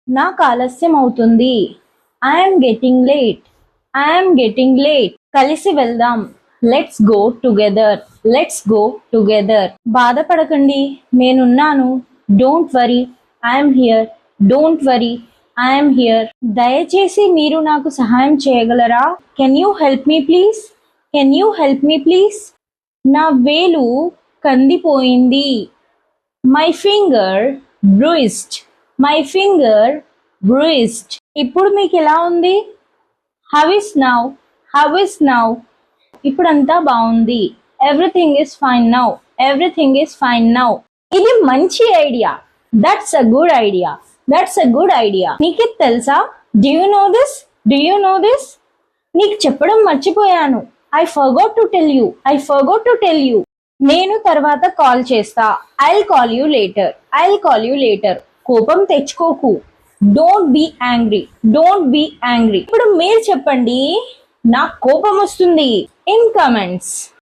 నాకు ఆలస్యం అవుతుంది. I'm getting late. I'm getting late. కలిసి వెళ్దాం. Let's go together. Let's go together. బాధపడకండి, నేనున్నాను. Don't worry, I'm here. Don't worry, I'm here. దయచేసి మీరు నాకు సహాయం చేయగలరా? Can you help me please? Can you help me please? నా వేలు కందిపోయింది. My finger bruised. My finger bruised. ఇప్పుడు మీకు ఎలా ఉంది? How is now? How is now? ఇప్పుడంతా బాగుంది. Everything is fine now. Everything is fine now. ఇది మంచి idea. That's a good idea. That's a good idea. నీకు తెలుసా? Do you know this? Do you know this? నీకు చెప్పడం మర్చిపోయాను. I forgot to tell you. I forgot to tell you. నేను తర్వాత call చేస్తా. I'll call you later. I'll call you later. కోపం తెచ్చుకోకు. Don't be angry. Don't be angry. ఇప్పుడు మీరు చెప్పండి. నాకు కోపం వస్తుంది. In comments.